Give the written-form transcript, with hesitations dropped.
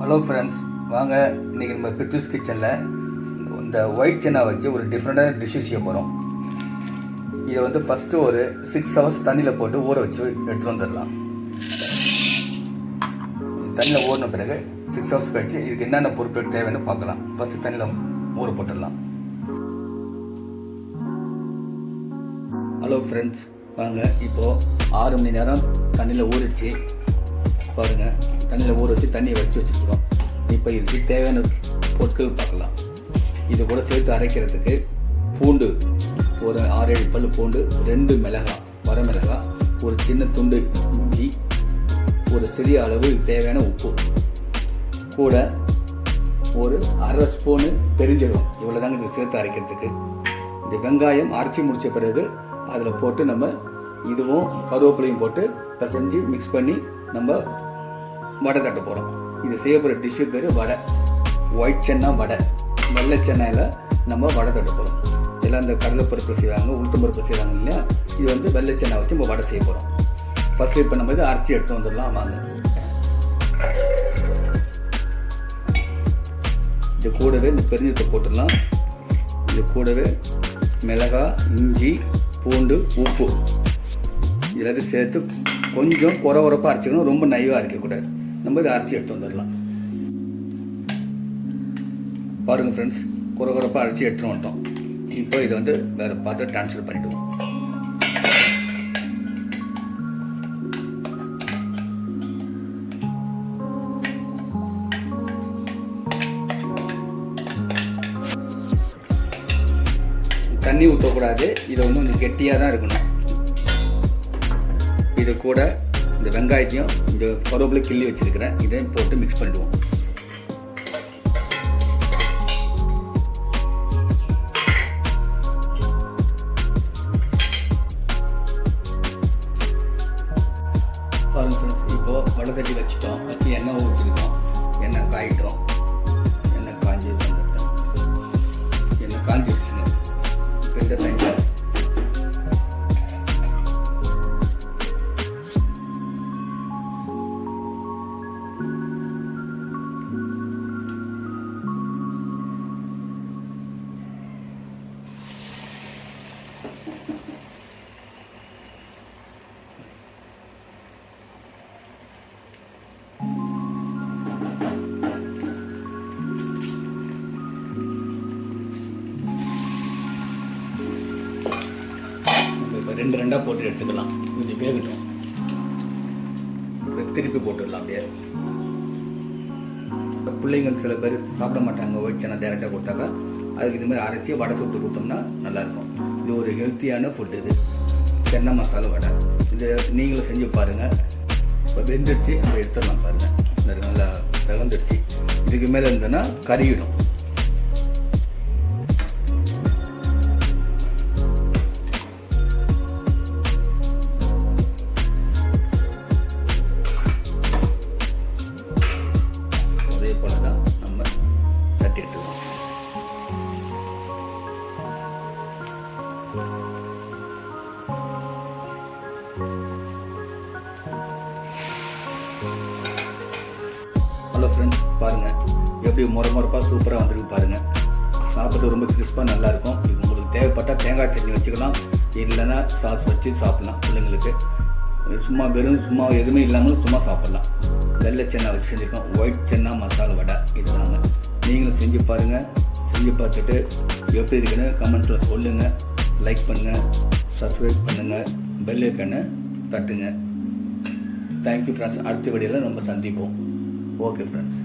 Hello friends, வாங்க இன்றைக்கி நம்ம பிரித்துஸ் கிச்சனில் இந்த ஒயிட் சென்னா வச்சு ஒரு டிஃப்ரெண்ட்டான டிஷ்ஷு செய்ய போகிறோம். இதை வந்து ஃபஸ்ட்டு ஒரு 6 hours தண்ணியில் போட்டு ஊற வச்சு எடுத்துகிட்டு வந்துடலாம். தண்ணியில் ஊறின பிறகு 6 hours கழிச்சு இதுக்கு என்னென்ன பொருட்கள் தேவைன்னு பார்க்கலாம். ஃபஸ்ட்டு தண்ணியில் ஊற போட்டுடலாம். ஹலோ ஃப்ரெண்ட்ஸ், வாங்க இப்போது 6 மணி நேரம் தண்ணியில் ஊறிடுச்சு. பாருங்கள், தண்ணியில் ஊற வச்சு தண்ணியை வச்சு வச்சுருக்குறோம். இப்போ இதுக்கு தேவையான பொருட்கள் பார்க்கலாம். இது கூட சேர்த்து அரைக்கிறதுக்கு பூண்டு ஒரு 6-7 பல் பூண்டு, 2 மிளகாய் வரமிளகாய், ஒரு சின்ன துண்டு இஞ்சி, ஒரு சிறிய அளவு தேவையான உப்பு, கூட ஒரு 1/2 ஸ்பூனு பெருஞ்சீரகம். இவ்வளோ தாங்க இது சேர்த்து அரைக்கிறதுக்கு. இந்த வெங்காயம் அரைச்சி முடித்த பிறகு அதில் போட்டு நம்ம இதுவும் கருவேப்பிலையும் போட்டு பிசைஞ்சு மிக்ஸ் பண்ணி நம்ம வடை தட்ட போகிறோம். இது செய்யப்படுற டிஷ்ஷு பேர் வடை, ஒயிட் சென்னா வடை. வெள்ளை சென்னையில் நம்ம வடை தட்ட போகிறோம். எல்லாம் இந்த கடலைப்பருப்பு செய்வாங்க, உளுத்தம்பருப்பு செய்வாங்க இல்லையா, இது வந்து வெள்ளை சென்னா வச்சு நம்ம வடை செய்ய போகிறோம். ஃபஸ்ட்டு இப்போ நம்ம இதை அரைச்சி எடுத்து வந்துடலாம். வாங்க, இது கூடவே இந்த பெருஞ்சீரகத்தை போட்டுடலாம். இது கூடவே மிளகாய், இஞ்சி, பூண்டு, உப்பு எல்லாத்தையும் சேர்த்து கொஞ்சம் குறப்பாக அரைச்சிக்கணும், ரொம்ப நைவாக அரைக்கக்கூடாது. நம்ம இதை அரைச்சி எடுத்து வந்துடலாம். பாருங்கள் ஃப்ரெண்ட்ஸ், குறப்பாக அரைச்சி எடுத்துகிட்டு வந்துட்டோம். இப்போ இதை வந்து வேறு பார்த்து ட்ரான்ஸ்ஃபர் பண்ணிவிடுவோம். தண்ணி ஊற்றக்கூடாது, இதை வந்து கொஞ்சம் கெட்டியாக தான் இருக்கணும். இது கூட இந்த வெங்காயத்தையும் இந்த கருவேப்பிலை கிள்ளி வச்சிருக்கிறேன், இதையும் போட்டு மிக்ஸ் பண்ணிடுவோம். பாருங்க ஃப்ரெண்ட்ஸ், இப்போ வடை சட்டி வச்சுட்டோம். வச்சு எண்ணெய் ஊற்றிருக்கோம். எண்ணெய் காயிட்டோம். எண்ணெய் காஞ்சி வந்துட்டோம். எண்ணெய் காஞ்சிடுச்சுங்க. இப்போ இந்த டைமில் ரெண்டு ரெண்டாக போட்டு எடுத்துக்கலாம். கொஞ்சம் வேகட்டும். திருப்பி போட்டுடலாம். அப்படியே பிள்ளைங்க சில பேர் சாப்பிட மாட்டாங்க ஒயிட் சென்னா டேரெக்டாக கொடுத்தாக்கா, அதுக்கு இது மாதிரி அரைச்சி வடை சுட்டு கொடுத்தோம்னா நல்லாயிருக்கும். இது ஒரு ஹெல்த்தியான ஃபுட். இது சென்னா மசாலா வடை. இது நீங்களும் செஞ்சு பாருங்கள். இப்போ வெந்துடுச்சு, நம்ம எடுத்துடலாம். பாருங்கள், இந்த நல்லா செவந்துடுச்சு. இதுக்கு மேலே இருந்ததுன்னா கறியிடும். ஹலோ ஃப்ரெண்ட்ஸ், பாருங்கள் எப்படி முறப்பாக சூப்பராக வந்துருக்கு. பாருங்கள், சாப்பிட்றது ரொம்ப கிறிஸ்பாக நல்லாயிருக்கும். இது உங்களுக்கு தேவைப்பட்டால் தேங்காய் சட்னி வச்சுக்கலாம், இல்லைன்னா சாஸ் வச்சு சாப்பிட்லாம். பிள்ளைங்களுக்கு சும்மா எதுவுமே இல்லாமல் சும்மா சாப்பிட்லாம். வெள்ளை சென்னா வச்சு செஞ்சுருக்கோம், ஒயிட் சென்னா மசாலா வடை. இதுதாங்க. நீங்களும் செஞ்சு பாருங்கள். செஞ்சு பார்த்துட்டு எப்படி இருக்குன்னு கமெண்ட்ஸில் சொல்லுங்கள். லைக் பண்ணுங்கள், சப்ஸ்கிரைப் பண்ணுங்கள், பெல் ஐக்கானை தட்டுங்க. Thank you friends. அடுத்த வீடியோவில் நம்ம சந்திப்போம். Okay friends.